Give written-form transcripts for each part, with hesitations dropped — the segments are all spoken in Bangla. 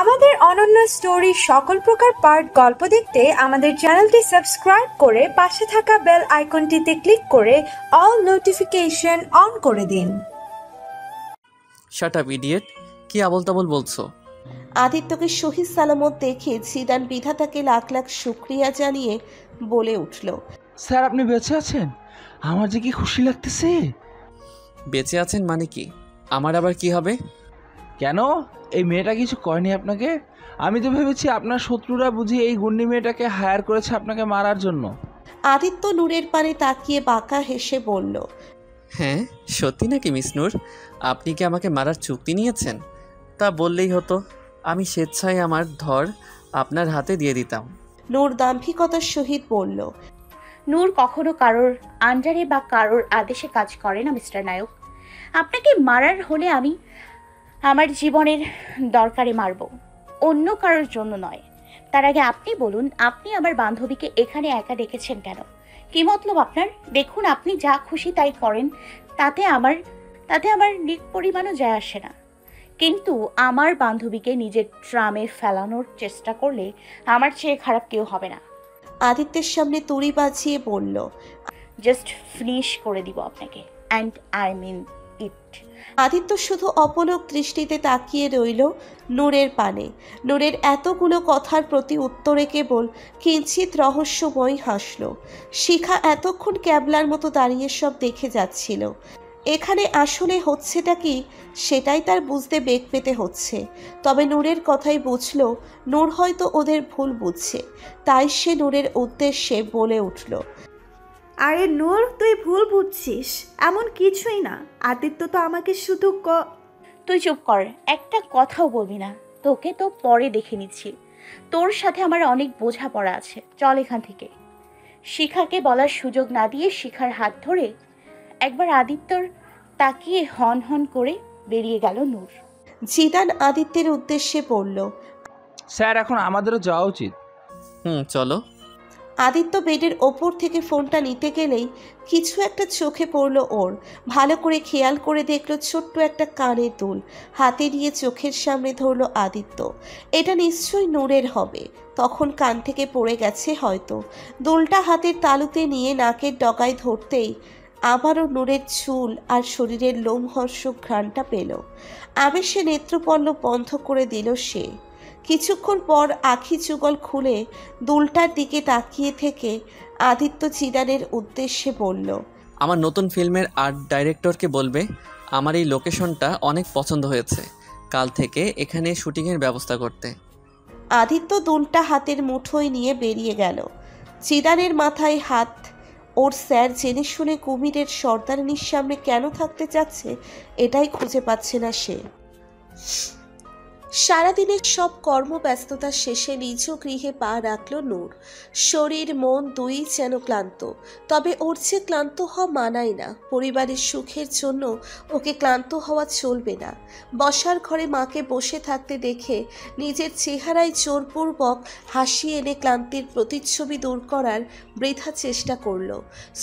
আমাদের অনন্য স্টোরি সকল প্রকার পার্ট গল্প দেখতে আমাদের চ্যানেলটি সাবস্ক্রাইব করে পাশে থাকা বেল আইকনটিতে ক্লিক করে অল নোটিফিকেশন অন করে দিন। শাট আপ ইডিয়েট, কি আবল তাবল বলছো? আদিত্যকে সহি সালামত দেখে জিদান বিধাতাকে লাখ লাখ শুক্রিয়া জানিয়ে বলে উঠল, স্যার আপনি বেঁচে আছেন, আমার যে কি খুশি লাগতেছে। বেঁচে আছেন মানে কি? আমার আবার কি হবে? কেন, এই মেয়েটা কিছু করেনি আপনাকে? আমি তো ভেবেছি আপনার শত্রুরা বুঝি এই গুন্ডি মেয়েটাকে হায়ার করেছে আপনাকে মারার জন্য। আদিত্য নূরের পানে তাকিয়ে বাঁকা হেসে বলল, হ্যাঁ সত্যি নাকি মিস নূর? আপনি কি আমাকে মারার চুক্তি নিয়েছেন? তা বললেই হতো, আমি স্বেচ্ছায় আমার ধর আপনার হাতে দিয়ে দিতাম। নূর দাম্ভিকতার সহিত বলল, নূর কখনো কারোর আন্ডারে বা কারোর আদেশে কাজ করে না মিস্টার নায়ক। আপনাকে মারার হলে আমি আমার জীবনের দরকারে মারব, অন্য কারোর জন্য নয়। তার আগে আপনি বলুন, আপনি আমার বান্ধবীকে এখানে একা ডেকেছেন কেন? কি মতলব আপনার? দেখুন, আপনি যা খুশি তাই করেন, তাতে আমার নিক পরিমাণও যায় আসে না। কিন্তু আমার বান্ধবীকে নিজের ট্রামে ফেলানোর চেষ্টা করলে আমার চেয়ে খারাপ কেউ হবে না। আদিত্যের সামনে তুড়ি বাজিয়ে বলল, জাস্ট ফিনিশ করে দিব আপনাকে, অ্যান্ড আই মিন ইট। আদিত্য শুধু অপলক দৃষ্টিতে তাকিয়ে রইল নূরের পানে। নূরের এতগুলো কথার প্রতি উত্তরে কেবল কিঞ্চিত রহস্যময় হাসল। শিখা এতক্ষণ ক্যাবলার মতো দাঁড়িয়ে সব দেখে যাচ্ছিল। এখানে আসলে হচ্ছেটা কি সেটাই তার বুঝতে বেগ পেতে হচ্ছে। তবে নূরের কথাই বুঝল নূর হয়তো ওদের ভুল বুঝছে। তাই সে নূরের উদ্দেশ্যে বলে উঠল, আরে নূর, তুই ভুল বুঝছিস, এমন কিছুই না। আদিত্য তো আমাকে শুধু তুই চুপ কর, একটা কথাও বলবি না। তোকে তো পরে দেখে নিচ্ছি, তোর সাথে আমার অনেক বোঝাপড়া আছে, চল এখান থেকে। শিখাকে বলার সুযোগ না দিয়ে শিখার হাত ধরে একবার আদিত্যর তাকিয়ে হন হন করে বেরিয়ে গেল নূর। জিদান আদিত্যের উদ্দেশ্যে বলল, স্যার এখন আমাদেরও যাওয়া উচিত। চলো। আদিত্য বেডের ওপর থেকে ফোনটা নিতে গেলেই কিছু একটা চোখে পড়ল ওর। ভালো করে খেয়াল করে দেখলো ছোট্ট একটা কানের দুল হাতে নিয়ে চোখের সামনে ধরলো আদিত্য। এটা নিশ্চয়ই নূরের হবে, তখন কান থেকে পড়ে গেছে হয়তো। দুলটা হাতের তালুতে নিয়ে নাকের ডগায় ধরতেই আবারও নূরের চুল আর শরীরের লোমহর্ষক ঘ্রাণটা পেল। আবেশে নেত্রপল্লব বন্ধ করে দিল সে। কিছুক্ষণ পর আখি যুগল খুলে দুলটার দিকে তাকিয়ে থেকে আদিত্য জিদানের উদ্দেশ্যে বলল, আমার নতুন ফিল্মের আর্ট ডাইরেক্টরকে বলবে আমার এই লোকেশনটা অনেক পছন্দ হয়েছে, কাল থেকে এখানে শুটিংয়ের ব্যবস্থা করতে। আদিত্য দুলটা হাতের মুঠোয় নিয়ে বেরিয়ে গেল। জিদানের মাথায় হাত। ওর স্যার জেনে শুনে কুমিরের সর্দারনির সামনে কেন থাকতে চাচ্ছে এটাই খুঁজে পাচ্ছে না সে। সারাদিনের সব কর্মব্যস্ততা শেষে নিজ গৃহে পা রাখল নূর। শরীর মন দুই যেন ক্লান্ত, তবে ওর যে ক্লান্ত হওয়া মানায় না। পরিবারের সুখের জন্য ওকে ক্লান্ত হওয়া চলবে না। বসার ঘরে মাকে বসে থাকতে দেখে নিজের চেহারায় জোরপূর্বক হাসি এনে ক্লান্তির প্রতিচ্ছবি দূর করার বৃথা চেষ্টা করল।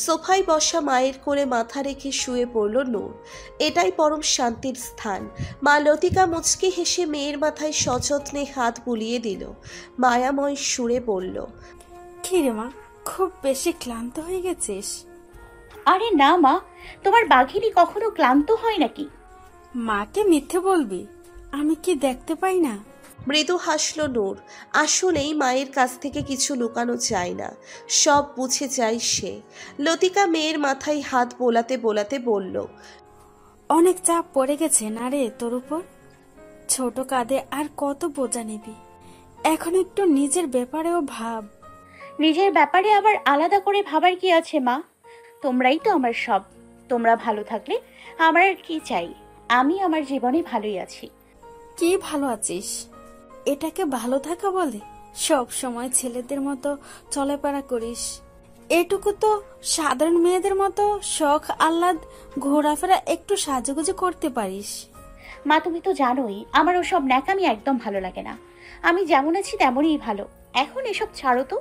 সোফায় বসা মায়ের কোলে মাথা রেখে শুয়ে পড়ল নূর। এটাই পরম শান্তির স্থান। মা লতিকা মুচকি হেসে মেয়ের মাথায় সযত্নে হাত বুলিয়ে দিল। মায়াময় সুরে বলল, কি রে মা, খুব বেশি ক্লান্ত হয়ে গেছিস? আরে না মা, তোমার বাঘিনী কখনো ক্লান্ত হয় নাকি? মাকে মিথ্যে বলবি, আমি কি দেখতে পাই না? মৃদু হাসল নূর। আসলেই মায়ের কাছ থেকে কিছু লুকানো যায় না, সব বুঝে যায় সে। লতিকা মেয়ের মাথায় হাত বোলাতে বোলাতে বলল, অনেক চাপ পড়ে গেছে না রে তোর উপর? ছোট কাঁধে আর কত বোঝা নিবি? এখন একটু নিজের ব্যাপারেও ভাব। নিজের ব্যাপারে আবার আলাদা করে ভাবার কি আছে মা? তোমরাই তো আমার সব। তোমরা ভালো থাকলে আমার আর কি চাই? আমি আমার জীবনে ভালোই আছি। কি ভালো আছিস? এটাকে ভালো থাকা বলে? সব সময় ছেলেদের মতো চলাফেরা করিস, এটুকু তো সাধারণ মেয়েদের মতো শখ আহ্লাদ ঘোরাফেরা একটু সাজুগুজু করতে পারিস। মা তুমি তো জানোই আমার ওসব ন্যাকামি একদম ভালো লাগে না। আমি যেমন আছি তেমনই ভালো। এখন এসব ছাড়ো তো,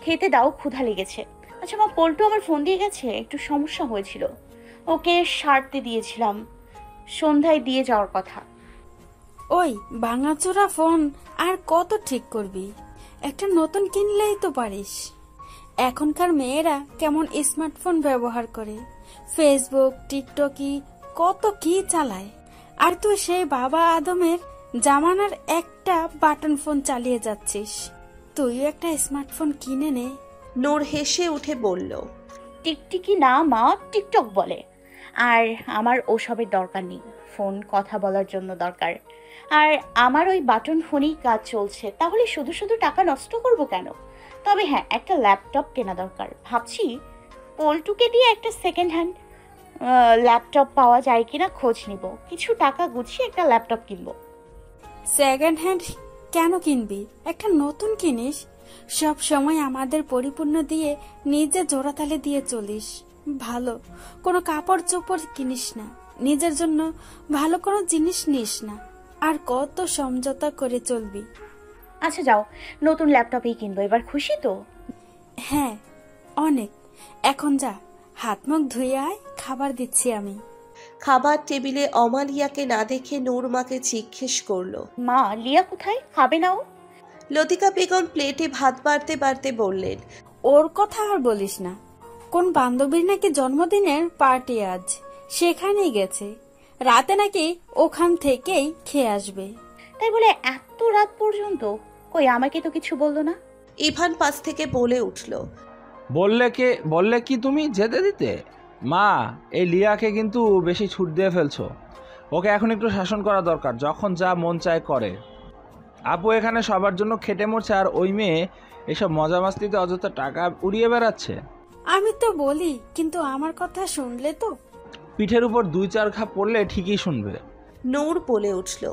খেতে দাও, ক্ষুধা লেগেছে। আচ্ছা মা, পল্টু আমার ফোন দিয়ে গেছে, একটু সমস্যা হয়েছিল, ওকে সারতে দিয়েছিলাম। সন্ধ্যায় দিয়ে যাওয়ার কথা। ওই ভাঙাচোরা ফোন আর কত ঠিক করবি? একটা নতুন কিনলেই তো পারিস। এখনকার মেয়েরা কেমন স্মার্টফোন ব্যবহার করে, ফেসবুক, টিকটকি কত কি চালায়। আর তুই সেই বাবা আদমের জামানার একটা বাটন ফোন চালিয়ে যাচ্ছিস। তুই একটা স্মার্টফোন কিনে নে। নূর হেসে উঠে বলল, টিকটিকি না মা, টিকটক বলে। আর আমার ওসবের দরকার নেই, ফোন কথা বলার জন্য দরকার। আর আমার ওই বাটন ফোনেই কাজ চলছে, তাহলে শুধু শুধু টাকা নষ্ট করব কেন? তবে হ্যাঁ, একটা ল্যাপটপ কেনা দরকার। ভাবছি পল্টুকে দিয়ে একটা সেকেন্ড হ্যান্ড ল্যাপটপ পাওয়া যায় কিনা খোঁজ নিব। কিছু টাকা গুছিয়ে একটা ল্যাপটপ কিনবো। সেকেন্ড হ্যান্ড কেন কিনবি? একটা নতুন কিনিস। সব সময় আমাদের পরিপূর্ণ দিয়ে নিজে জোড়াতালি দিয়ে চলিস। ভালো কোনো কাপড় চোপড় কিনিস না, নিজের জন্য ভালো কোনো জিনিস নিস না। আর কত সমঝোতা করে চলবি? আচ্ছা যাও, নতুন ল্যাপটপই কিনবো। এবার খুশি তো? হ্যাঁ অনেক। এখন যা, হাত মুখ ধুয়ে আয়, খাবার দিচ্ছি আমি। খাবার টেবিলে অমালিয়াকে না দেখে নূর মাকে জিজ্ঞেস করলো, মা, লিয়া কোথায়? খাবে না ও? লতিকা বেগম প্লেটে ভাত বাড়তে বাড়তে বললেন, ওর কথা আর বলিস না। কোন বান্ধবীর নাকি জন্মদিনের পার্টি আজ, সেখানেই গেছে। রাতে নাকি ওখান থেকেই খেয়ে আসবে। তাই বলে এত রাত পর্যন্ত? কই, আমাকে তো কিছু বললো না। ইভান পাশ থেকে বলে উঠল, বললে কি তুমি যেতে দিতে? মা, এই লিয়াকে কিন্তু বেশি ছুট দিয়ে ফেলছো। ওকে এখন একটু শাসন করা দরকার, যখন যা মন চায় করে। আপু এখানে সবার জন্য খেটে মরছে, আর ওই মেয়ে এসব মজা মাস্তিতে অযথা টাকা উড়িয়ে বেড়াচ্ছে। আমি তো বলি, কিন্তু আমার কথা শুনলে তো? পিঠের উপর 2-4 ঘা পড়লে ঠিকই শুনবে। নূর বলে উঠল,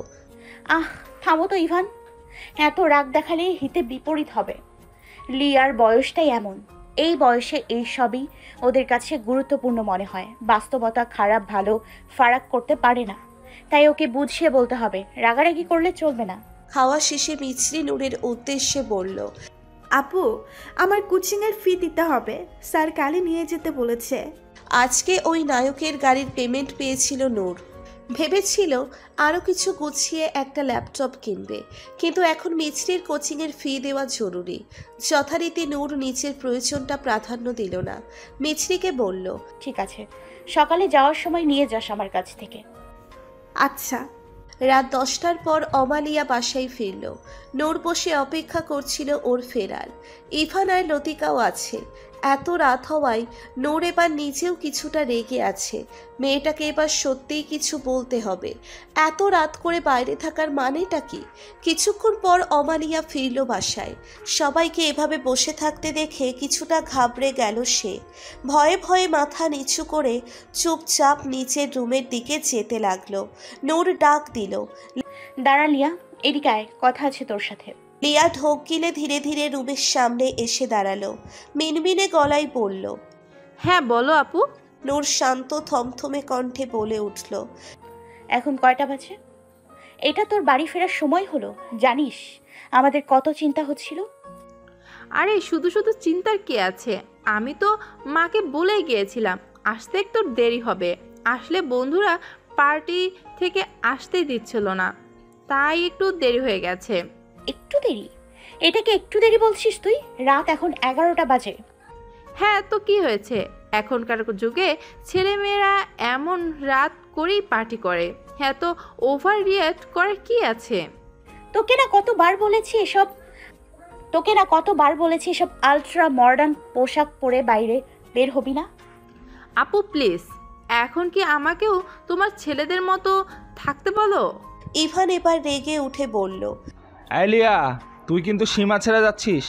থামো তো ইভান, এত রাগ দেখালে হিতে বিপরীত হবে। লিয়ার বয়সটাই এমন, এই বয়সে এই সবই ওদের কাছে গুরুত্বপূর্ণ মনে হয়। বাস্তবতা খারাপ ভালো ফারাক করতে পারে না, তাই ওকে বুঝিয়ে বলতে হবে। রাগারাগি করলে চলবে না। খাওয়া শেষে মিছরি নূরের উদ্দেশ্যে বলল, আপু, আমার কোচিংয়ের ফি দিতে হবে, স্যার কালই নিয়ে যেতে বলেছে। আজকে ওই নায়কের গাড়ির পেমেন্ট পেয়েছিল নূর। ভেবেছিল আরও কিছু গুছিয়ে একটা ল্যাপটপ কিনবে, কিন্তু এখন মিছরির কোচিংয়ের ফি দেওয়া জরুরি। যথারীতি নূর নিজের প্রয়োজনটা প্রাধান্য দিল না। মিছরিকে বলল, ঠিক আছে, সকালে যাওয়ার সময় নিয়ে যাস আমার কাছ থেকে। আচ্ছা। রাত 10টার পর অমালিয়া বাসায় ফিরল। নূর বসে অপেক্ষা করছিল ওর ফেরার। ইভান আর লতিকাও আছে। এত রাত হওয়ায় নূর এবার নিজেও কিছুটা রেগে আছে। মেয়েটাকে এবার সত্যিই কিছু বলতে হবে। এত রাত করে বাইরে থাকার মানেটা কি? কিছুক্ষণ পর অমালিয়া ফিরল বাসায়। সবাইকে এভাবে বসে থাকতে দেখে কিছুটা ঘাবড়ে গেল সে। ভয়ে ভয়ে মাথা নিচু করে চুপচাপ নিচের রুমের দিকে যেতে লাগলো। নূর ডাক দিল, দাঁড়া লিয়া, এদিকে আয়, কথা আছে তোর সাথে। লিয়া ঢোক গিলে ধীরে ধীরে রুমের সামনে এসে দাঁড়ালো। মিনমিনে গলায় বলল, হ্যাঁ বলো আপু। নূর শান্ত থমথমে কণ্ঠে বলে উঠল, এখন কয়টা বাজে? এটা তোর বাড়ি ফেরার সময় হলো। জানিস আমাদের কত চিন্তা হচ্ছিল। আরে শুধু শুধু চিন্তার কি আছে, আমি তো মাকে বলে গিয়েছিলাম আসতে একটু দেরি হবে। আসলে বন্ধুরা পার্টি থেকে আসতেই দিচ্ছিল না, তাই একটু দেরি হয়ে গেছে। একটু দেরি? এটাকে একটু দেরি বলছিস তুই? রাত এখন 11টা বাজে। হ্যাঁ তো কি হয়েছে, এখনকার যুগে ছেলেমেয়েরা এমন রাত করেই পার্টি করে। হ্যাঁ তো ওভার রিয়াক্ট করার কি আছে? তোকে না কতবার বলেছি এসব আলট্রা মডার্ন পোশাক পরে বাইরে বের হবি না। আপু প্লিজ, এখন কি আমাকেও তোমার ছেলেদের মতো থাকতে বলো? ইভান এবার রেগে উঠে বলল, আইলিয়া, তুই কিন্তু সীমা ছেড়ে যাচ্ছিস।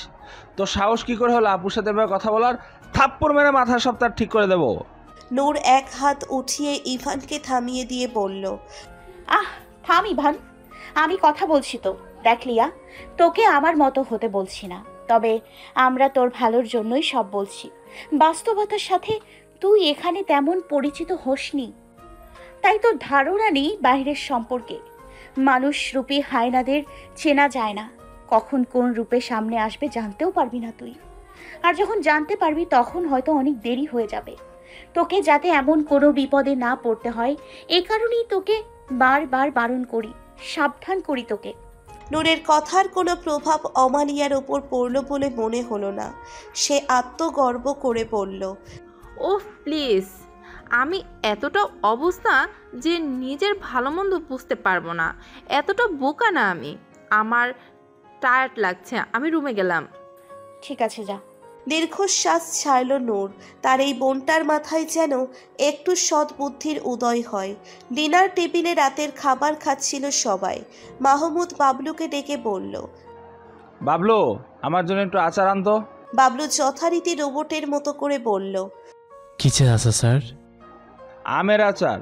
তোর সাহস কি করে হলো আপুর সাথে এভাবে কথা বলার? থাপ্পড় মেরে মাথার সপ্তাহ ঠিক করে দেবো। নূর এক হাত উঠিয়ে ইভানকে থামিয়ে দিয়ে বলল, থাম ইভান, আমি কথা বলছি তো। দেখ লিয়া, তোকে আমার মতো হতে বলছি না, তবে আমরা তোর ভালোর জন্যই সব বলছি। বাস্তবতার সাথে তুই এখানে তেমন পরিচিত হোসনি, তাই তোর ধারণা নেই বাইরের সম্পর্কে। মানুষ রূপী হায়নাদের চেনা যায় না, কখন কোন রূপে সামনে আসবে জানতেও পারবি না তুই। আর যখন জানতে পারবি তখন হয়তো অনেক দেরি হয়ে যাবে। তোকে যাতে এমন কোনো বিপদে না পড়তে হয় এই কারণেই তোকে বারবার বারণ করি, সাবধান করি তোকে। নূরের কথার কোনো প্রভাব অমালিয়ার ওপর পড়ল বলে মনে হলো না। সে আত্মগর্ব করে বলল, ওহ প্লিজ, আমি এতটা অবস্থা যে নিজের ভালো মন্দ বুঝতে পারবো না, এতটা বোকা না আমি। আমার টায়ার্ড লাগছে, আমি রুমে গেলাম। ঠিক আছে, যা। দীর্ঘশ্বাস ছাড়ল নূর। তার এই বোনটার মাথায় যেন একটু সদ্বুদ্ধির উদয় হয়। ডিনার টেবিলে রাতের খাবার খাচ্ছিল সবাই। মাহমুদ বাবলুকে ডেকে বলল, বাবলু, আমার জন্য একটু আচার আনতো। বাবলু যথারীতি রোবটের মতো করে বলল, কিসের আচার স্যার? আমের আচার।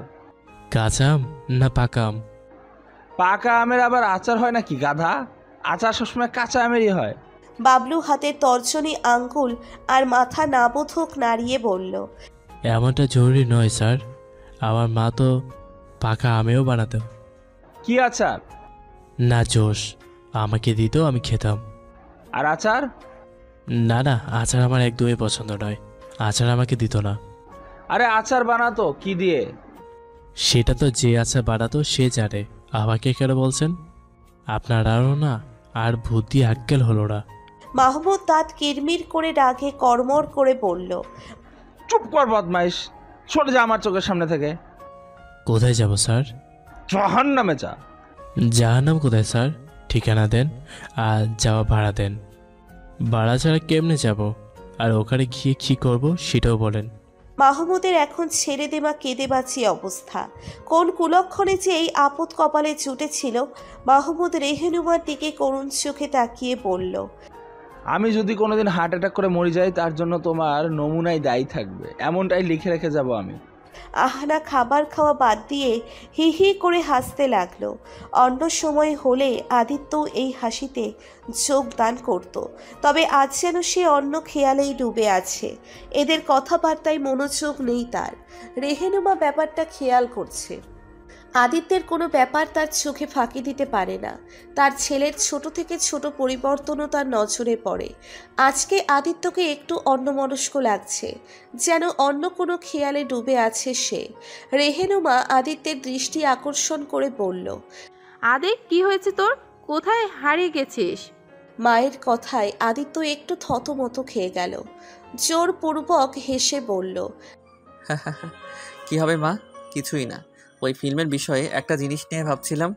কাঁচা আম না পাকা আম? পাকা আমের আবার আচার হয় নাকি গাধা? আচার সবসময় কাঁচা আমেরই হয়। বাবলু হাতের তর্জনী আঙ্গুল আর মাথা নাবোধক নাড়িয়ে বলল, এমনটা জরুরি নয় স্যার, আমার মা তো পাকা আমেও বানাতো। কি আচার? না জোশ, আমাকে দিত, আমি খেতাম। আর আচার? না না, আচার আমার একদমই পছন্দ নয়, আচার আমাকে দিত না। আরে আচার বানাতো কি দিয়ে? সেটা তো যে আচার বানাতো সে জানে, আমাকে কেন বলছেন? আপনারাও না আর বুদ্ধি আক্কেল হলো না। মাহমুদ দাঁত কিরমির করে রাগে কড়মড় করে বলল, চুপ কর বদমাইশ, সরে যা আমার চোখের সামনে থেকে। কোথায় যাব স্যার? জাহান্নামে যা। জাহান্নাম কোথায় স্যার? ঠিকানা দেন আর যাওয়া ভাড়া দেন। ভাড়া ছাড়া কেমনে যাব? আর ওখানে গিয়ে কী করব সেটাও বলেন। মাহমুদের এখন ছেড়ে দেওয়া কেঁদে বাঁচি অবস্থা। কোন কুলক্ষণে যে এই আপদ কপালে জুটেছিল। মাহমুদ রেহেনুমার দিকে করুণ চোখে তাকিয়ে বলল, আমি যদি কোনোদিন হার্ট অ্যাটাক করে মরে যাই তার জন্য তোমার নমুনায় দায়ী থাকবে, এমনটাই লিখে রেখে যাব আমি। আহনা খাবার খাওয়া বাদ দিয়ে হি হি করে হাসতে লাগলো। অন্য সময় হলে আদিত্য এই হাসিতে যোগদান করত, তবে আজ যেন সে অন্য খেয়ালেই ডুবে আছে। এদের কথাবার্তায় মনোযোগ নেই তার। রেহেনুমা ব্যাপারটা খেয়াল করছে। আদিত্যের কোনো ব্যাপার তার চোখে ফাঁকি দিতে পারে না। তার ছেলের ছোট থেকে ছোট পরিবর্তনও তার নজরে পড়ে। আজকে আদিত্যকে একটু অন্যমনস্ক লাগছে, যেন অন্য কোনো খেয়ালে ডুবে আছে সে। রেহেনুমা আদিত্যের দৃষ্টি আকর্ষণ করে বলল, আদে, কি হয়েছে তোর? কোথায় হারিয়ে গেছিস? মায়ের কথায় আদিত্য একটু থতমত খেয়ে গেল। জোরপূর্বক হেসে বলল, কি হবে মা? কিছুই না, ওই ফিল্মের বিষয়ে একটা জিনিস নিয়ে ভাবছিলাম,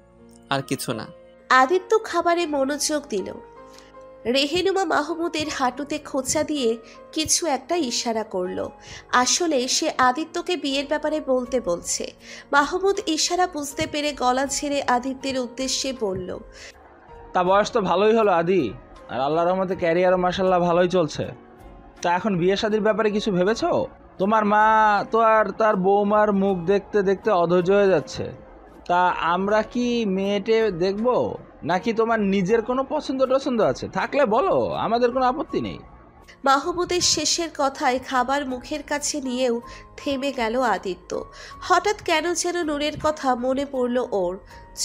আর কিছু না। আদিত্য খাবারে মনোযোগ দিল। রেহেনুমা মাহমুদের হাঁটুতে খোঁচা দিয়ে কিছু একটা ইশারা করলো। আসলে সে আদিত্যকে বিয়ের ব্যাপারে বলতে বলছে। মাহমুদ ইশারা বুঝতে পেরে গলা ছেড়ে আদিত্যের উদ্দেশ্যে বলল, তা বয়স তো ভালোই হলো আদি, আর আল্লাহর রহমতে ক্যারিয়ারও মাশাল্লাহ ভালোই চলছে। তা এখন বিয়ে শাদির ব্যাপারে কিছু ভেবেছো? তোমার মা তো আর তার বৌমার মুখ দেখতে দেখতে অধৈর্য হয়ে যাচ্ছে। তা আমরা কি মেয়েটে দেখবো, নাকি তোমার নিজের কোনো পছন্দ টছন্দ আছে? থাকলে বলো, আমাদের কোনো আপত্তি নেই। মাহমুদের শেষের কথায় খাবার মুখের কাছে নিয়েও থেমে গেল আদিত্য। হঠাৎ কেন যেন নূরের কথা মনে পড়ল ওর।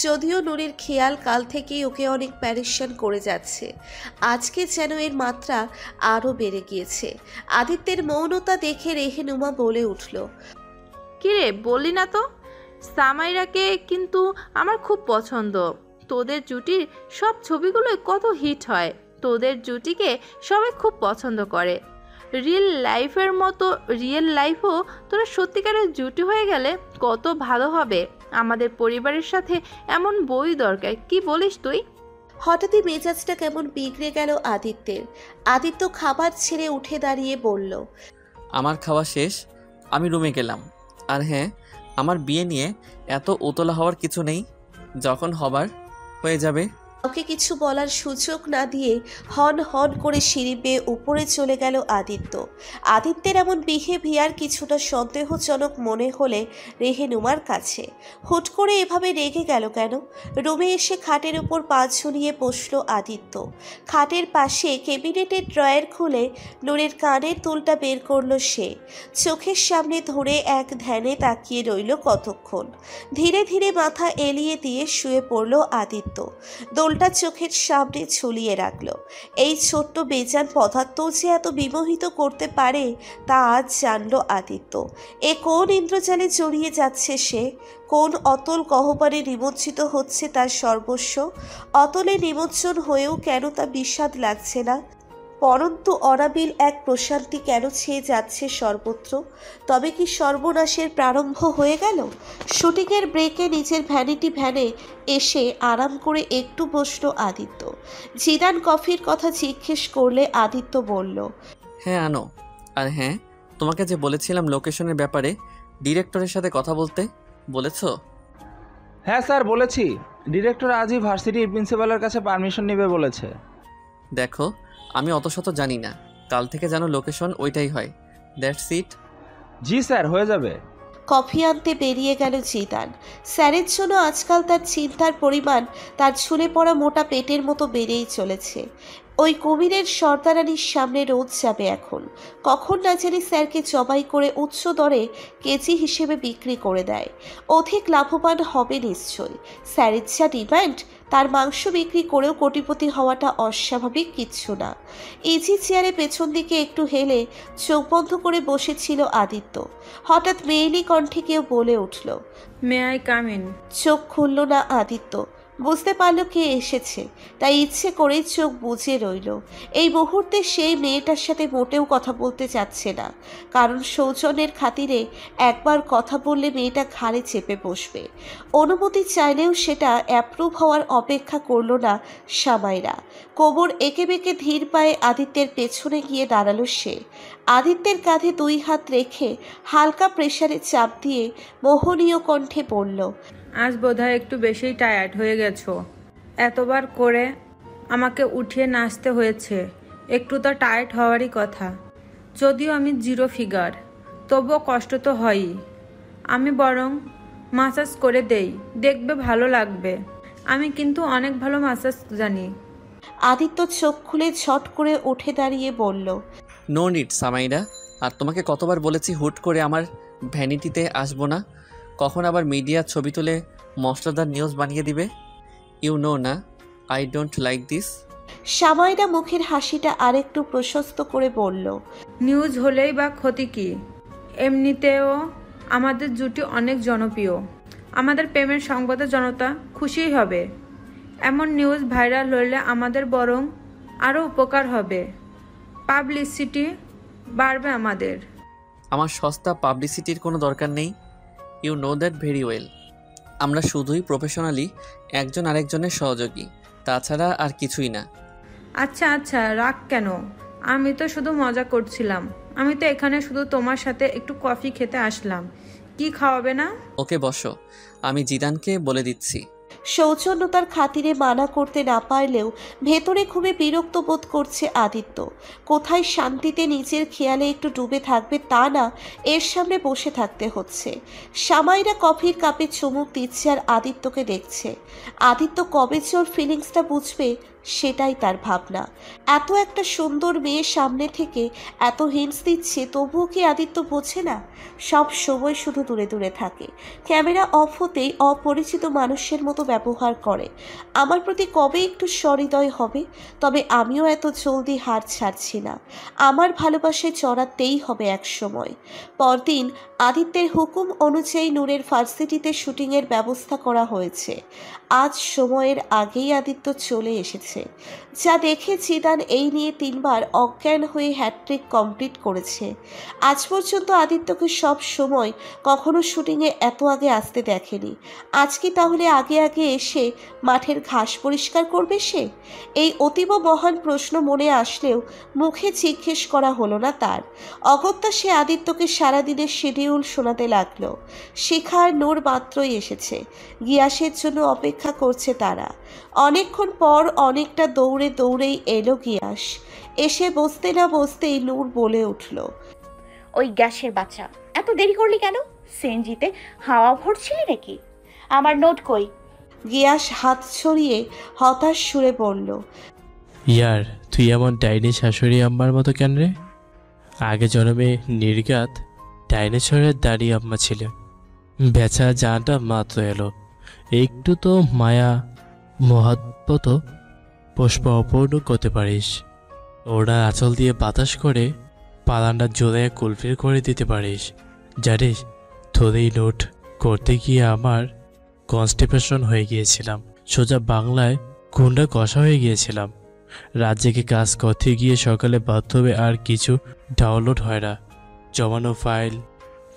যদিও নূরের খেয়াল কাল থেকেই ওকে অনেক প্যারেশান করে যাচ্ছে, আজকে যেন এর মাত্রা আরও বেড়ে গিয়েছে। আদিত্যের মৌনতা দেখে রেহেনুমা বলে উঠল, কিরে, বললি না তো? সামাইরাকে কিন্তু আমার খুব পছন্দ। তোদের জুটির সব ছবিগুলোই কত হিট হয়। তোদের জুটিকে সবাই খুব পছন্দ করে। রিয়েল লাইফের মতো রিয়েল লাইফও তোরা সত্যিকারের জুটি হয়ে গেলে কত ভালো হবে। আমাদের পরিবারের সাথে এমন বই দরকার, কি বলিস তুই? হঠাৎই মেজাজটা কেমন বিগড়ে গেল আদিত্যের। আদিত্য খাবার ছেড়ে উঠে দাঁড়িয়ে বলল, আমার খাওয়া শেষ, আমি রুমে গেলাম। আর হ্যাঁ, আমার বিয়ে নিয়ে এত উতলা হওয়ার কিছু নেই, যখন হবার হয়ে যাবে। ওকে কিছু বলার সুযোগ না দিয়ে হন হন করে সিঁড়ি বেয়ে উপরে চলে গেল আদিত্য। আদিত্যের এমন বিহেভিয়ার কিছুটা সন্দেহজনক মনে হলে রেহেনুমার কাছে। হুট করে এভাবে রেগে গেল কেন? রুমে এসে খাটের উপর পা ঝুলিয়ে বসল আদিত্য। খাটের পাশে ক্যাবিনেটের ড্রয়ার খুলে নূরের কানের দুলটা বের করলো সে। চোখের সামনে ধরে এক ধ্যানে তাকিয়ে রইল কতক্ষণ। ধীরে ধীরে মাথা এলিয়ে দিয়ে শুয়ে পড়ল আদিত্য। দোলনা রোলটা চোখের সামনে ঝুলিয়ে রাখলো। এই ছোট্ট বেজান পদার্থ যে এত বিমোহিত করতে পারে তা আজ জানলো আদিত্য। এ কোন ইন্দ্রজালে জড়িয়ে যাচ্ছে সে? কোন অতল গহ্বরে নিমজ্জিত হচ্ছে তার সর্বস্ব? অতলে নিমজ্জন হয়েও কেন তা বিষাদ লাগছে না? পরন্তু অনাবিল এক প্রশান্তি কেন ছেয়ে যাচ্ছে সর্বত্র? তবে কি সর্বনাশের প্রারম্ভ হয়ে গেল? শুটিংয়ের ব্রেকে নিজের ভ্যানিটি ভ্যানে এসে আরাম করে একটু বসলো আদিত্য। জিদান কফির কথা জিজ্ঞেস করলে আদিত্য বলল, হ্যাঁ আনো। আর হ্যাঁ, তোমাকে যে বলেছিলাম লোকেশনের ব্যাপারে ডিরেক্টরের সাথে কথা বলতে, বলেছো? হ্যাঁ স্যার বলেছি, ডিরেক্টর আজই ভার্সিটির প্রিন্সিপালের কাছে পারমিশন নেবে বলেছে। দেখো, আমি অত শত জানি না, কাল থেকে যেন লোকেশন ওইটাই হয়। That's it. জি স্যার, হয়ে যাবে। কফি আনতে বেরিয়ে গেল জিদান। স্যারের জন্য আজকাল তার চিন্তার পরিমাণ তার ঝুলে পড়া মোটা পেটের মতো বেড়েই চলেছে। ওই কুমিরের সর্দারানির সামনে রোজ যাবে এখন। কখন না জানি স্যারকে জবাই করে উচ্চ দরে কেজি হিসেবে বিক্রি করে দেয়। অধিক লাভবান হবে নিশ্চয়। স্যারের যা ডিমান্ড, তার মাংস বিক্রি করেও কোটিপতি হওয়াটা অস্বাভাবিক কিচ্ছু না। ইজি চেয়ারে পেছন দিকে একটু হেলে চোখ বন্ধ করে বসেছিল আদিত্য। হঠাৎ মেয়েলি কণ্ঠে কেউ বলে উঠল, মে আই কাম ইন? চোখ খুলল না আদিত্য। বুঝতে পারল কে এসেছে, তাই ইচ্ছে করেই চোখ বুজে রইল। এই মুহূর্তে সেই মেয়েটার সাথে মোটেও কথা বলতে চাচ্ছে না, কারণ সৌজন্যের খাতিরে একবার কথা বললে মেয়েটা ঘাড়ে চেপে বসবে। অনুমতি চাইলেও সেটা অ্যাপ্রুভ হওয়ার অপেক্ষা করল না সামাইরা। কোমর এঁকে বেঁকে ধীর পায়ে আদিত্যের পেছনে গিয়ে দাঁড়ালো সে। আদিত্যের কাঁধে দুই হাত রেখে হালকা প্রেসারে চাপ দিয়ে মোহনীয় কণ্ঠে বলল, আজ বোধহয় একটু বেশিই টায়ার্ড হয়ে গেছো। এতবার করে আমাকে উঠিয়ে নাচতে হয়েছে, একটু তো টায়ার্ড হওয়ারই কথা। যদিও আমি জিরো ফিগার, তবুও কষ্ট তো হয়ই। আমি বরং মাসাজ করে দেই, দেখবে ভালো লাগবে। আমি কিন্তু অনেক ভালো মাসাজ জানি। আদিত্য চোখ খুলে ঝট করে উঠে দাঁড়িয়ে বলল, নো নিড সামাইরা। আর তোমাকে কতবার বলেছি হুট করে আমার ভ্যানিটিতে আসবো না, কখন আবার মিডিয়া ছবি তুলে মশলাদার নিউজ বানিয়ে দিবে। ইউ নো না, I don't like this. Samaira মুখের হাসিটা আরেকটু প্রশস্ত করে বলল, নিউজ হলেই বা ক্ষতি কি? এমনিতেও আমাদের জুটি অনেক জনপ্রিয়। আমাদের প্রেমের সংবাদে জনতা খুশিই হবে। এমন নিউজ ভাইরাল হলে আমাদের বরং আরও উপকার হবে, পাবলিসিটি বাড়বে আমাদের। আমার সস্তা পাবলিসিটির কোনো দরকার নেই। You know that very well. আমরা শুধুই প্রফেশনালি একজন আরেকজনের সহযোগী, তাছাড়া আর কিছুই না। আচ্ছা আচ্ছা, রাগ কেন? আমি তো শুধু মজা করছিলাম। আমি তো এখানে শুধু তোমার সাথে একটু কফি খেতে আসলাম। কি খাওয়াবে না? ওকে বসো, আমি জিদানকে বলে দিচ্ছি। সৌজন্যতার খাতিরে মানা করতে না পারলেও ভেতরে খুবই বিরক্ত বোধ করছে আদিত্য। কোথায় শান্তিতে নিজের খেয়ালে একটু ডুবে থাকবে তা না, এর সামনে বসে থাকতে হচ্ছে। সামাইরা কফির কাপে চুমুক দিচ্ছে আর আদিত্যকে দেখছে। আদিত্য কবে ওর ফিলিংসটা বুঝবে সেটাই তার ভাবনা। এত একটা সুন্দর মেয়ে সামনে থেকে এত হিন্টস দিচ্ছে, তবুও কি আদিত্য বোঝে না? সব সময় শুধু দূরে দূরে থাকে, ক্যামেরা অফ হতেই অপরিচিত মানুষের মতো ব্যবহার করে। আমার প্রতি কবে একটু সহৃদয় হবে? তবে আমিও এত জলদি হার ছাড়ছি না, আমার ভালোবাসায় চড়াতেই হবে এক সময়। পরদিন আদিত্যের হুকুম অনুযায়ী নূরের ভার্সিটিতে শুটিংয়ের ব্যবস্থা করা হয়েছে। আজ সময়ের আগেই আদিত্য চলে এসেছে। যা দেখে জিদান এই নিয়ে 3 বার অজ্ঞান হয়ে হ্যাট্রিক কমপ্লিট করেছে। আজ পর্যন্ত আদিত্যকে সব সময় কখনো শুটিংয়ে এত আগে আসতে দেখেনি। আজ কি তাহলে আগে আগে এসে মাঠের ঘাস পরিষ্কার করবে সে? এই অতীব মহান প্রশ্ন মনে আসলেও মুখে জিজ্ঞেস করা হলো না তার। অগত্যা সে আদিত্যকে সারাদিনের শিডিউল শোনাতে লাগলো। শিখা আর নূর মাত্রই এসেছে, গিয়াসের জন্য অপেক্ষা করছে তারা। অনেকক্ষণ পর অনেকটা দৌড়ে দৌড়েই এলো গিয়াস। এসে বসতে না বসতেই নূর বলে উঠল, ওই গ্যাসের বাচ্চা, এত দেরি করলি কেন? সিএনজিতে হাওয়া ভরছিলি নাকি? আমার নোট কই? গিয়াস হাত ছড়িয়ে হতাশ সুরে বলল, ইয়ার তুই এমন ডাইনি শাশুড়ি আম্মার মতো কেন রে? আগে জন্মে নির্ঘাত ডাইনোসরের দাড়ি আম্মা ছিল, বেচা জানটা মাত্র এলো, একটু তো মায়া মহাব্বত পুষ্প অপূর্ণ করতে পারিস। ওরা আঁচল দিয়ে বাতাস করে পালানটা জোরে কুলফির করে দিতে পারিস। জানিস, তোদের নোট করতে গিয়ে আমার কনস্টিপেশন হয়ে গিয়েছিলাম। সোজা বাংলায় গুন্ডা কষা হয়ে গিয়েছিলাম। রাত জেগে কাজ করতে গিয়ে সকালে বাথরুমে আর কিছু ডাউনলোড হয় না। জমানো ফাইল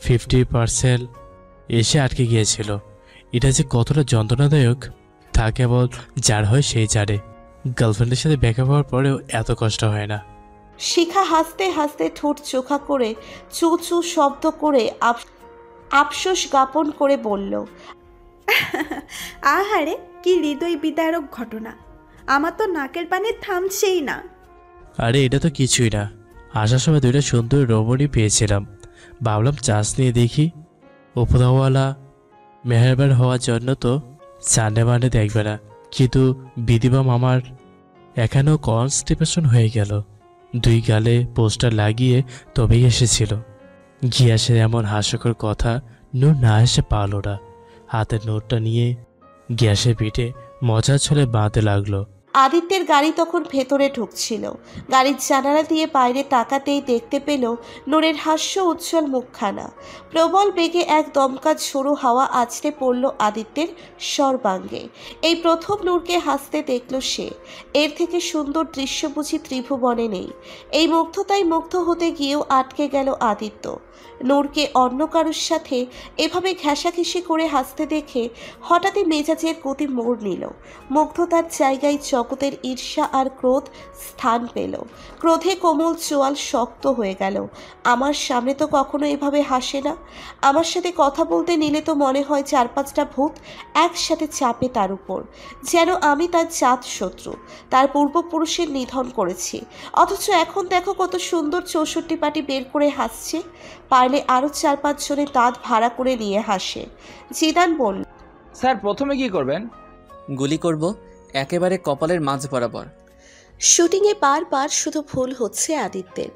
50% এসে আটকে গিয়েছিল। এটা যে কতটা যন্ত্রণাদায়ক তা কেবল যার হয় সেই জানে। গার্লফ্রেন্ডের সাথে ব্রেকআপ হওয়ার পরেও এত কষ্ট হয় না। শিখা হাসতে হাসতে ঠোঁট চোখা করে চু চু শব্দ করে আফসোস জ্ঞাপন করে বলল, আহারে কি হৃদয় বিদারক ঘটনা, আমার তো নাকের পানি থামছেই না। আরে এটা তো কিছুই না। আসার সময় দুইটা সুন্দর রমণী পেয়েছিলাম, ভাবলাম চান্স নিয়ে দেখি। উপরওয়ালা মেহেরবান হওয়ার জন্য তো সানডে মানডে দেখবে না, কিন্তু বিধিবাম আমার এখানেও কনস্টিপেশন হয়ে গেল। 2 গালে পোস্টার লাগিয়ে তবেই এসেছিল। গিয়াসের এমন হাস্যকর কথা নূর না এসে পারল না। হাতের নোটটা নিয়ে গ্যাসের পিঠে মজার ছলে বাঁধতে লাগলো। আদিত্যের গাড়ি তখন ভেতরে ঢুকছিল। গাড়ির জানালা দিয়ে বাইরে তাকাতেই দেখতে পেল নূরের হাস্য উজ্জ্বল মুখখানা। প্রবল বেগে এক দমকা ঝোড়ো হাওয়া আছড়ে পড়ল আদিত্যের সর্বাঙ্গে। এই প্রথম নূরকে হাসতে দেখল সে। এর থেকে সুন্দর দৃশ্য বুঝি ত্রিভুবনে নেই। এই মুগ্ধতায় মুগ্ধ হতে গিয়েও আটকে গেল আদিত্য। নূরকে অন্য কারোর সাথে এভাবে ঘেঁষাঘেঁষি করে হাসতে দেখে হঠাৎই মেজাজের গতি মোড় নিল। মুগ্ধতার জায়গায় জগতের ঈর্ষা আর ক্রোধ স্থান পেল। ক্রোধে কোমল চোয়াল শক্ত হয়ে গেল। আমার সামনে তো কখনো এভাবে হাসে না। আমার সাথে কথা বলতে নিলে তো মনে হয় 4-5টা ভূত একসাথে চাপে তার উপর, যেন আমি তার জাত শত্রু, তার পূর্বপুরুষের নিধন করেছি। অথচ এখন দেখো কত সুন্দর 64 পাটি বের করে হাসছে। পারলে আরও 4-5 জনের দাঁত ভাড়া করে নিয়ে হাসে। জিদান বলল, স্যার প্রথমে কি করবেন? গুলি করব একেবারে কপালের মাঝ বরাবর। শুটিংয়ে বারবার শুধু ভুল হচ্ছে আদিত্যের।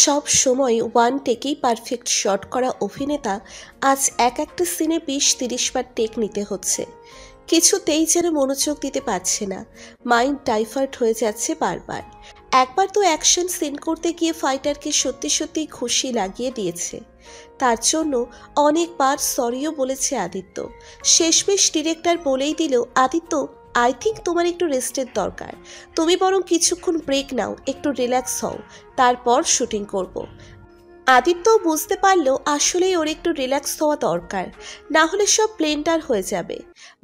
সব সময় ওয়ান টেকেই পারফেক্ট শট করা অভিনেতা আজ একটা সিনে 20-30 বার টেক নিতে হচ্ছে। কিছুতেই যেন মনোযোগ দিতে পারছে না। মাইন্ড ডাইভার্ট হয়ে যাচ্ছে বারবার। একবার তো অ্যাকশন সিন করতে গিয়ে ফাইটারকে সত্যি সত্যি খুশি লাগিয়ে দিয়েছে। তার জন্য অনেকবার সরিও বলেছে আদিত্য। শেষমেশ ডিরেক্টর বলেই দিল, আদিত্য আই থিঙ্ক তোমার একটু রেস্টের দরকার। তুমি বরং কিছুক্ষণ ব্রেক নাও, একটু রিল্যাক্স হও, তারপর শুটিং করব। আদিত্যও বুঝতে পারলো আসলেই ওর একটু রিল্যাক্স হওয়া দরকার, না হলে সব প্লেনটার হয়ে যাবে।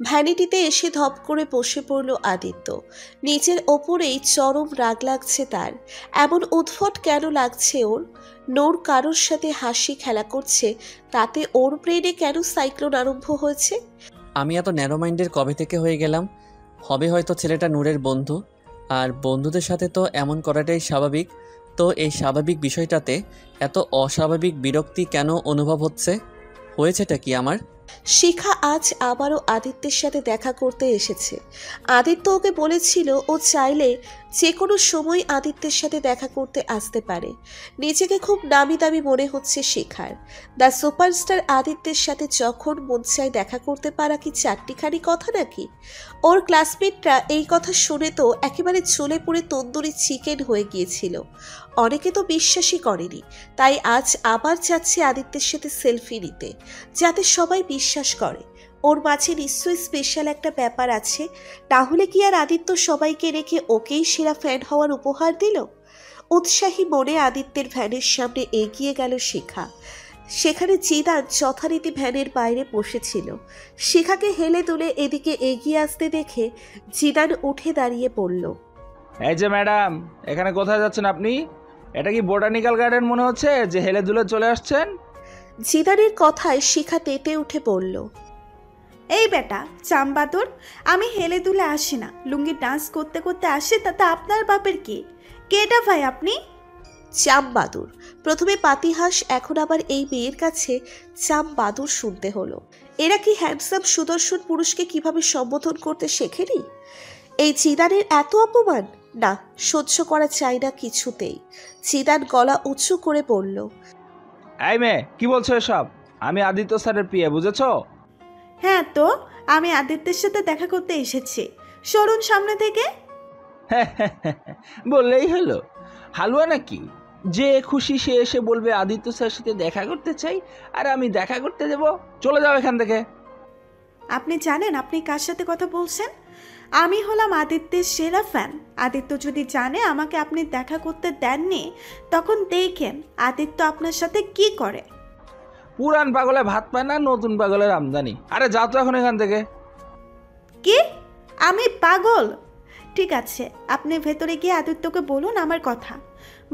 ভ্যানিটিতে এসে ধপ করে বসে পড়ল আদিত্য। নিজের ওপরেই চরম রাগ লাগছে তার। এমন উদ্ভট কেন লাগছে ওর? নূর কারোর সাথে হাসি খেলা করছে, তাতে ওর ব্রেনে কেন সাইক্লোন আরম্ভ হয়েছে? আমি এত ন্যারো মাইন্ডের কবে থেকে হয়ে গেলাম? হবে হয়তো ছেলেটা নূরের বন্ধু, আর বন্ধুদের সাথে তো এমন করাটাই স্বাভাবিক। তো এই স্বাভাবিক বিষয়টাতে এত অস্বাভাবিক বিরক্তি কেন অনুভব হয়েছেটা কি আমার? শিখা আজ আবারও আদিত্যের সাথে দেখা করতে এসেছে। আদিত্য ওকে বলেছিল ও চাইলে যে কোনো সময় আদিত্যের সাথে দেখা করতে আসতে পারে। নিজেকে খুব নামি দামি মনে হচ্ছে শিখার। দ্য সুপারস্টার আদিত্যের সাথে যখন মন চায় দেখা করতে পারা কি চারটিখানি কথা নাকি? ওর ক্লাসমেটরা এই কথা শুনে তো একেবারে চলে পড়ে তন্দুরি চিকেন হয়ে গিয়েছিল। অনেকে তো বিশ্বাসই করেনি, তাই আজ আবার যাচ্ছে আদিত্যের সাথে সেলফি নিতে, যাতে সবাই বিশ্বাস করে ওর মাঝে নিশ্চয়ই স্পেশাল একটা ব্যাপার আছে। তাহলে কি আর আদিত্য সবাইকে রেখে ওকেই সেরা ফ্যান হওয়ার উপহার দিল? উৎসাহী মনে আদিত্যের ভ্যানের সামনে এগিয়ে গেল শিখা। সেখানে জিদান যথারীতি ভ্যানের বাইরে বসেছিল। শিখাকে হেলে তুলে এদিকে এগিয়ে আসতে দেখে জিদান উঠে দাঁড়িয়ে পড়ল, এই যে ম্যাডাম, এখানে কোথায় যাচ্ছেন আপনি? এটা কি বোটানিক্যাল গার্ডেন মনে হচ্ছে যে হেলে দুলে চলে আসছেন? জিদানের কথায় শিখা তেতে উঠে পড়ল, এই বেটা চাম্বাদুর, আমি হেলে দুলে আসি না, লুঙ্গি ডান্স করতে করতে আসে, তাতে আপনার বাপের কি? কেটা ভাই আপনি? চামবাদুর। প্রথমে পাতিহাস, এখন আবার এই মেয়ের কাছে চামবাদুর শুনতে হলো। এরা কি হ্যান্ডসাম সুদর্শন পুরুষকে কিভাবে সম্বোধন করতে শেখেনি? এই জিদানের এত অপমান না, সহ্য করা চাই না কিছুতেই। জিদান গলা উঁচু করে বলল, এই মেয়ে কি বলছো এসব? আমি আদিত্য স্যারের পিএ, বুঝেছো? হ্যাঁ তো আমি আদিত্যের সাথে দেখা করতে এসেছি, সরুন সামনে থেকে। বললেই হলো। হালুয়া নাকি? যে খুশি সে এসে বলবে আদিত্য স্যারের সাথে দেখা করতে চাই, আর আমি দেখা করতে দেব? চলে যাও এখান থেকে। আপনি জানেন আপনি কার সাথে কথা বলছেন? আমি হলাম আদিত্যের সেরা ফ্যান। আদিত্য যদি জানে আমাকে আপনি দেখা করতে দেননি, তখন দেখেন আদিত্য আপনার সাথে কি করে। পুরান পাগলে ভাত পায় না, নতুন পাগলের আমদানি। আরে যাও তো এখন এখান থেকে। কি? আমি পাগল? ঠিক আছে, আপনি ভেতরে গিয়ে আদিত্যকে বলুন আমার কথা।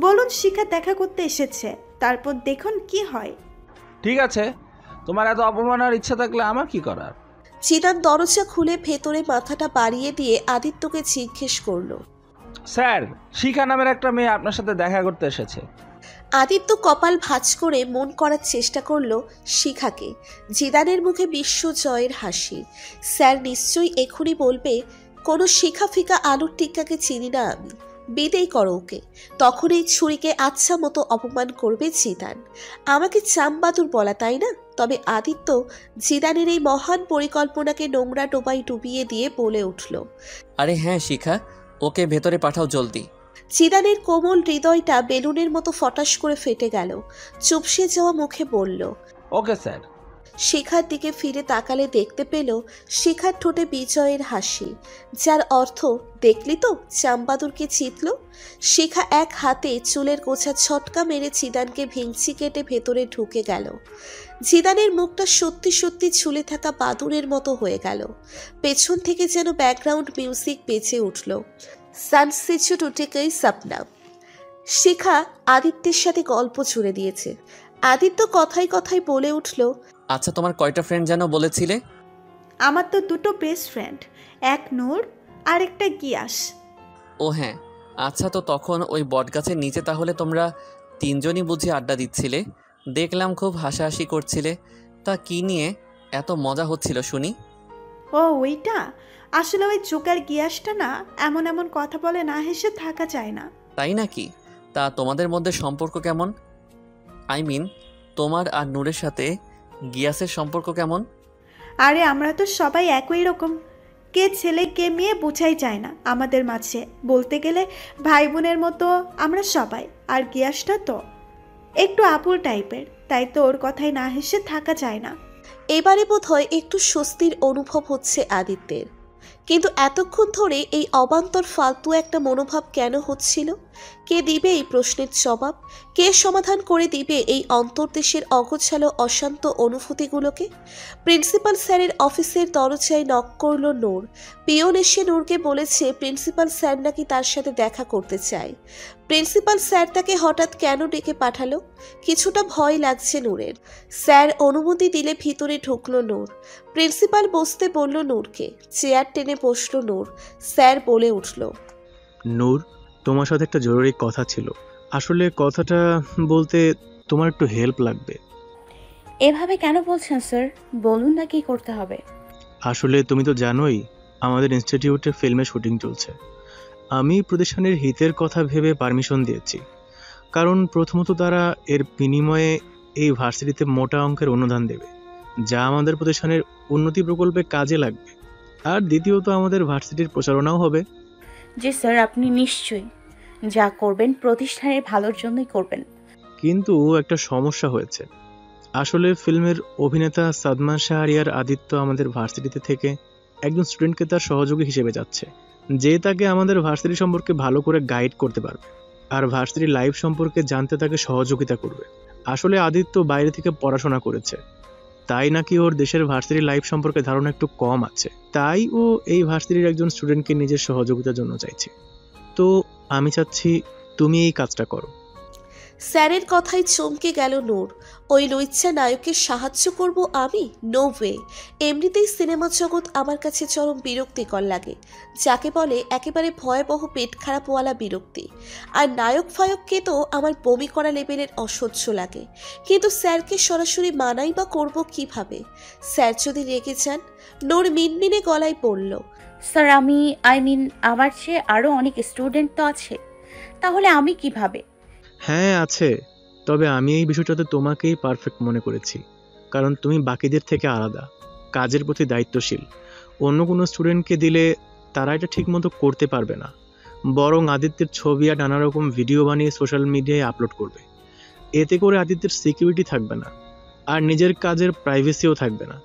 বলুন শিখা দেখা করতে এসেছে, তারপর দেখুন কি হয়। ঠিক আছে, তোমার এত অপমানের ইচ্ছা থাকলে আমার কি করার। জিদান দরজা খুলে ভেতরে মাথাটা বাড়িয়ে দিয়ে আদিত্যকে জিজ্ঞেস করলো, স্যার, শিখা নামের একটা মেয়ে আপনার সাথে দেখা করতে এসেছে। আদিত্য কপাল ভাঁজ করে মন করার চেষ্টা করলো শিখাকে। জিদানের মুখে বিশ্বজয়ের হাসি। স্যার নিশ্চয়ই এখনই বলবে কোনো শিখা ফিকা আলুর টিক্কাকে চিনি না আমি, বিদেই করো ওকে। তখন এই ছুরিকে আচ্ছা মতো অপমান করবে জিদান। আমাকে চামবাদুর বলা, তাই না? তবে আদিত্য জিদানের এই মহান পরিকল্পনাকে নোংরা ডোবায় ডুবিয়ে দিয়ে বলে উঠল, আরে হ্যাঁ শিখা, ওকে ভেতরে পাঠাও জলদি। জিদানের কোমল হৃদয়টা বেলুনের মতো ফটাস করে ফেটে গেল। চুপসে যাওয়া মুখে বলল, ওকে স্যার। শিখার দিকে ফিরে তাকালে দেখতে পেল শিখার ঠোঁটে বিজয়ের হাসি, যার অর্থ দেখলি তো চাম্বাদুরকে চিতল। শিখা এক হাতে চুলের গোছা ছটকা মেরে জিদানকে ভিংচি কেটে ভেতরে ঢুকে গেল। জিদানের মুখটা সত্যি সত্যি ঝুলে থাকা বাদুরের মতো হয়ে গেল। পেছন থেকে যেন ব্যাকগ্রাউন্ড মিউজিক বেজে উঠল, সানসিচু টুটেকেই সাপনা। শিখা আদিত্যের সাথে গল্প জুড়ে দিয়েছে। আদিত্য কথায় কথায় বলে উঠল, আচ্ছা তোমার কয়টা ফ্রেন্ড যেন বলেছিলে? আমার তো দুটো বেস্ট ফ্রেন্ড, এক নূর আর একটা গিয়াস। ও হ্যাঁ, আচ্ছা তো তখন ওই বটগাছের নিচে তাহলে তোমরা তিনজনই বুঝি আড্ডা দিচ্ছিলে? দেখলাম খুব হাসাহাসি করছিলে। তা কি নিয়ে এত মজা হচ্ছিল শুনি? ও ওইটা আসলে ওই চোকার গিয়াসটা না এমন এমন কথা বলে, না হেসে থাকা যায় না। তাই নাকি? তা তোমাদের মধ্যে সম্পর্ক কেমন? আই মিন তোমার আর নূরের সাথে গিয়াসের সম্পর্ক কেমন? আরে আমরা তো সবাই একই রকম, কে ছেলে কে মেয়ে বোঝাই যায় না আমাদের মাঝে। বলতে গেলে ভাই বোনের মতো আমরা সবাই। আর গিয়াসটা তো একটু আপুর টাইপের, তাই তো ওর কথায় না হেসে থাকা যায় না। এবারে বোধহয় একটু স্বস্তির অনুভব হচ্ছে আদিত্যের। কিন্তু এতক্ষণ ধরে এই অবান্তর ফালতু একটা মনোভাব কেন হচ্ছিল? কে দিবে এই প্রশ্নের জবাব? কে সমাধান করে দিবে এই অন্তর্দেশের অগোছালো অশান্ত অনুভূতিগুলোকে? প্রিন্সিপাল স্যারের অফিসের দরজায় নক করল নূর। পিয়ন এসে নূরকে বলেছে প্রিন্সিপাল স্যার নাকি তার সাথে দেখা করতে চায়। প্রিন্সিপাল স্যার তাকে হঠাৎ কেন ডেকে পাঠালো? কিছুটা ভয় লাগছে নূরের। স্যার অনুমতি দিলে ভিতরে ঢুকলো নূর। প্রিন্সিপাল বসতে বলল নূরকে। চেয়ার টেনে বসলো নূর। স্যার বলে উঠল, নূর, তোমার সাথে একটা জরুরি কথা ছিল। আসলে কথাটা বলতে তোমার একটু হেল্প লাগবে। এভাবে কেন বলছেন স্যার? বলুন না কি করতে হবে। আসলে তুমি তো জানোই আমাদের ইনস্টিটিউটে ফিল্মের শুটিং চলছে। আমি প্রতিষ্ঠানের হিতের কথা ভেবে পারমিশন দিয়েছি, কারণ প্রথমত তারা এর বিনিময়ে এই ভার্সিটিতে মোটা অঙ্কের অনুদান দেবে, যা আমাদের প্রতিষ্ঠানের উন্নতি প্রকল্পে কাজে লাগবে। আর দ্বিতীয়ত আমাদের ভার্সিটির প্রচারণাও হবে। জি স্যার, আপনি নিশ্চয়ই যা করবেন প্রতিষ্ঠানের ভালোর জন্যই করবেন। কিন্তু একটা সমস্যা হয়েছে। আসলে ফিল্মের অভিনেতা সাদমান শাহরিয়ার আদিত্য আমাদের ভার্সিটিতে থেকে একজন স্টুডেন্টকে তার সহযোগী হিসেবে যাচ্ছে, যে তাকে আমাদের ভার্সিটি সম্পর্কে ভালো করে গাইড করতে পারবে আর ভার্সিটি লাইফ সম্পর্কে জানতে তাকে সহযোগিতা করবে। আসলে আদিত্য বাইরে থেকে পড়াশোনা করেছে, তাই নাকি ওর দেশের ভার্সিটি লাইফ সম্পর্কে ধারণা একটু কম আছে। তাই ও এই ভার্সিটির একজন স্টুডেন্টকে নিজের সহযোগিতার জন্য চাইছে। তো আমি চাচ্ছি তুমি এই কাজটা করো। স্যারের কথায় চমকে গেল নূর। ওই লুইচ্ছা নায়কের সাহায্য করব আমি? No way. এমনিতেই সিনেমা জগৎ আমার কাছে চরম বিরক্তিকর লাগে, যাকে বলে একেবারে ভয়াবহ পেট খারাপওয়ালা বিরক্তি। আর নায়ক ফায়ককে তো আমার বমি করা লেভেলের অসহ্য লাগে। কিন্তু স্যারকে সরাসরি মানাই বা করব কিভাবে? স্যার যদি রেগে যান? নূর মিনমিনে গলায় বলল, স্যার আমার চেয়ে আরও অনেক স্টুডেন্ট তো আছে, তাহলে আমি কিভাবে? হ্যাঁ আছে, তবে আমি এই বিষয়টাতে তোমাকেই পারফেক্ট মনে করেছি, কারণ তুমি বাকিদের থেকে আলাদা, কাজের প্রতি দায়িত্বশীল। অন্য কোনো স্টুডেন্টকে দিলে তারা এটা ঠিকমতো করতে পারবে না। বরং আদিত্যের ছবি আর নানা রকম ভিডিও বানিয়ে সোশ্যাল মিডিয়ায় আপলোড করবে। এতে করে আদিত্যের সিকিউরিটি থাকবে না, আর নিজের কাজের প্রাইভেসিও থাকবে না।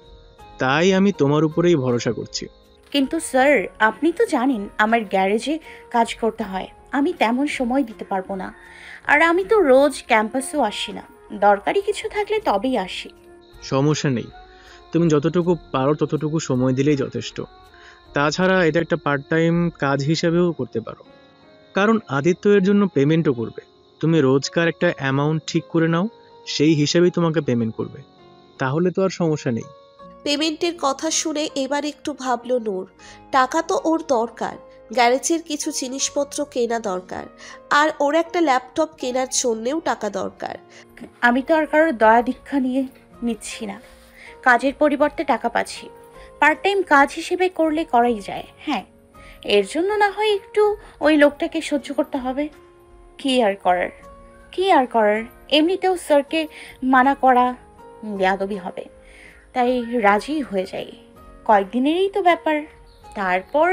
তাই আমি তোমার উপরেই ভরসা করছি। কিন্তু স্যার, আপনি তো জানেন আমার গ্যারেজে কাজ করতে হয়, আমি তেমন সময় দিতে পারবো না। আর আমি তো রোজ ক্যাম্পাসেও আসি না, দরকারি কিছু থাকলে তবেই আসি। সমস্যা নেই, তুমি যতটুকু পারো ততটুকু সময় দিলেই যথেষ্ট। তাছাড়া এটা একটা পার্ট টাইম কাজ হিসেবেও করতে পারো, কারণ আদিত্য এর জন্য পেমেন্টও করবে। তুমি রোজকার একটা অ্যামাউন্ট ঠিক করে নাও, সেই হিসেবেই তোমাকে পেমেন্ট করবে, তাহলে তো আর সমস্যা নেই। পেমেন্টের কথা শুনে এবার একটু ভাবল নূর। টাকা তো ওর দরকার, গ্যারেজের কিছু জিনিসপত্র কেনা দরকার, আর ওর একটা ল্যাপটপ কেনার জন্যেও টাকা দরকার। আমি তো আর কারোর দয়া দীক্ষা নিয়ে নিচ্ছি না, কাজের পরিবর্তে টাকা পাচ্ছি। পার্ট টাইম কাজ হিসেবে করলে করাই যায়। হ্যাঁ, এর জন্য না হয় একটু ওই লোকটাকে সহ্য করতে হবে। কি আর করার, এমনিতেও স্যারকে মানা করা বেয়াদবি হবে, তাই রাজি হয়ে যাই। কয়েকদিনেরই তো ব্যাপার, তারপর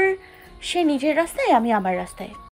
সে নিজের রাস্তায়, আমি আমার রাস্তায়।